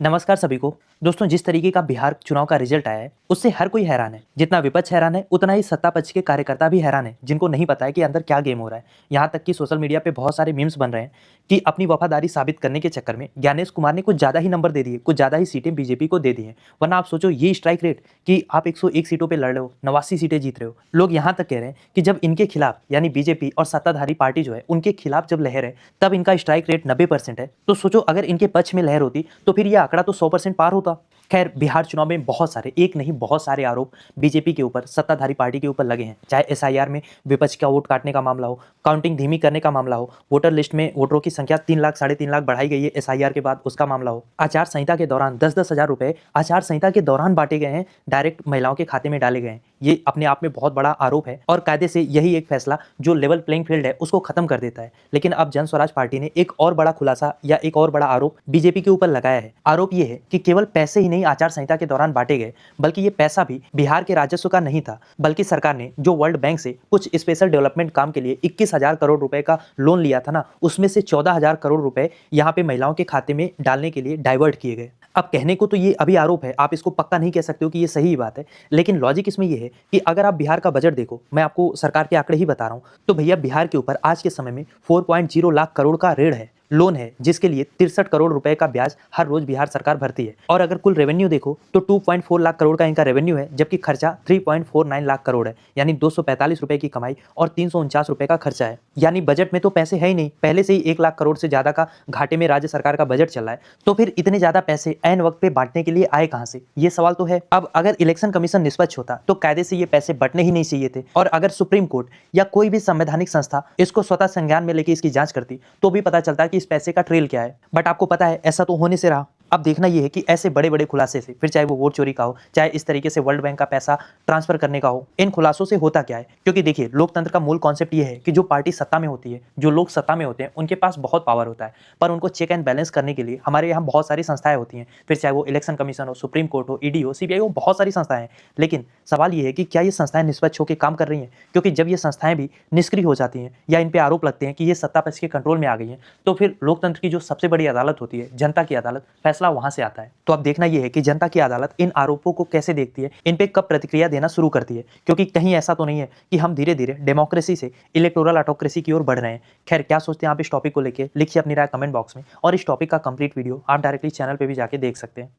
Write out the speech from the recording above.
नमस्कार सभी को। दोस्तों, जिस तरीके का बिहार चुनाव का रिजल्ट आया है उससे हर कोई हैरान है। जितना विपक्ष हैरान है उतना ही सत्ता पक्ष के कार्यकर्ता भी हैरान है, जिनको नहीं पता है कि अंदर क्या गेम हो रहा है। यहाँ तक कि सोशल मीडिया पे बहुत सारे मीम्स बन रहे हैं कि अपनी वफादारी साबित करने के चक्कर में ज्ञानेश कुमार ने कुछ ज्यादा ही नंबर दे दिए, कुछ ज्यादा ही सीटें बीजेपी को दे दी हैं। वरना आप सोचो, ये स्ट्राइक रेट कि आप 101 सीटों पर लड़ रहे हो, 89 सीटें जीत रहे हो। लोग यहाँ तक कह रहे हैं कि जब इनके खिलाफ यानी बीजेपी और सत्ताधारी पार्टी जो है उनके खिलाफ जब लहर है तब इनका स्ट्राइक रेट 90% है। तो सोचो, अगर इनके पक्ष में लहर होती तो फिर यह आंकड़ा तो 100% पार होता। खैर, बिहार चुनाव में बहुत सारे, एक नहीं बहुत सारे आरोप बीजेपी के ऊपर, सत्ताधारी पार्टी के ऊपर लगे हैं। चाहे एसआईआर में विपक्ष का वोट काटने का मामला हो, काउंटिंग धीमी करने का मामला हो, वोटर लिस्ट में वोटरों की संख्या 3 लाख, 3.5 लाख बढ़ाई गई है एसआईआर के बाद, उसका मामला हो, आचार संहिता के दौरान 10-10 हजार रुपए आचार संहिता के दौरान बांटे गए हैं, डायरेक्ट महिलाओं के खाते में डाले गए हैं। ये अपने आप में बहुत बड़ा आरोप है और कायदे से यही एक फैसला जो लेवल प्लेइंग फील्ड है उसको खत्म कर देता है। लेकिन अब जन स्वराज पार्टी ने एक और बड़ा खुलासा या एक और बड़ा आरोप बीजेपी के ऊपर लगाया है। आरोप ये है कि केवल पैसे ही नहीं आचार संहिता के दौरान बांटे गए, बल्कि ये पैसा भी बिहार के राजस्व का नहीं था, बल्कि सरकार ने जो वर्ल्ड बैंक से कुछ स्पेशल डेवलपमेंट काम के लिए 21,000 करोड़ रुपए का लोन लिया था ना, उसमें से 14,000 करोड़ रुपए यहाँ पे महिलाओं के खाते में डालने के लिए डाइवर्ट किए गए। अब कहने को तो ये अभी आरोप है, आप इसको पक्का नहीं कह सकते हो कि ये सही बात है, लेकिन लॉजिक इसमें ये है कि अगर आप बिहार का बजट देखो, मैं आपको सरकार के आंकड़े ही बता रहा हूं, तो भैया बिहार के ऊपर आज के समय में 4.0 लाख करोड़ का ऋण है, लोन है, जिसके लिए 63 करोड़ रुपए का ब्याज हर रोज बिहार सरकार भरती है। और अगर कुल रेवेन्यू देखो तो 2.4 लाख करोड़ का इनका रेवेन्यू है, जबकि खर्चा 3.49 लाख करोड़ है, यानी 245 रुपए की कमाई और 349 रुपए का खर्चा है। यानी बजट में तो पैसे है ही नहीं, पहले से ही 1 लाख करोड़ से ज्यादा का घाटे में राज्य सरकार का बजट चल रहा है, तो फिर इतने ज्यादा पैसे ऐन वक्त पे बांटने के लिए आए कहां से, ये सवाल तो है। अब अगर इलेक्शन कमीशन निष्पक्ष होता तो कायदे से ये पैसे बंटने ही नहीं चाहिए थे, और अगर सुप्रीम कोर्ट या कोई भी संवैधानिक संस्था इसको स्वतः संज्ञान में लेके इसकी जांच करती तो भी पता चलता कि इस पैसे का ट्रेल क्या है। बट आपको पता है ऐसा तो होने से रहा। अब देखना यह है कि ऐसे बड़े बड़े खुलासे से, फिर चाहे वो वोट चोरी का हो, चाहे इस तरीके से वर्ल्ड बैंक का पैसा ट्रांसफर करने का हो, इन खुलासों से होता क्या है। क्योंकि देखिए, लोकतंत्र का मूल कॉन्सेप्ट ये है कि जो पार्टी सत्ता में होती है, जो लोग सत्ता में होते हैं, उनके पास बहुत पावर होता है, पर उनको चेक एंड बैलेंस करने के लिए हमारे यहाँ बहुत सारी संस्थाएं होती हैं। फिर चाहे वो इलेक्शन कमीशन हो, सुप्रीम कोर्ट हो, ईडी हो, सीबीआई हो, बहुत सारी संस्थाएं हैं। लेकिन सवाल ये है कि क्या ये संस्थाएं निष्पक्ष होकर काम कर रही हैं? क्योंकि जब ये संस्थाएं भी निष्क्रिय हो जाती हैं या इन पे आरोप लगते हैं कि ये सत्ता पक्ष के कंट्रोल में आ गई हैं, तो फिर लोकतंत्र की जो सबसे बड़ी अदालत होती है, जनता की अदालत, फैसला वहां से आता है। तो अब देखना यह है कि जनता की अदालत इन आरोपों को कैसे देखती है, इन पे कब प्रतिक्रिया देना शुरू करती है। क्योंकि कहीं ऐसा तो नहीं है कि हम धीरे धीरे डेमोक्रेसी से इलेक्टोरल ऑटोक्रेसी की ओर बढ़ रहे हैं। खैर, क्या सोचते हैं आप इस टॉपिक को लेकर, लिखिए अपनी राय कमेंट बॉक्स में, और इस टॉपिक का कंप्लीट वीडियो आप डायरेक्टली चैनल पे भी जाके देख सकते हैं।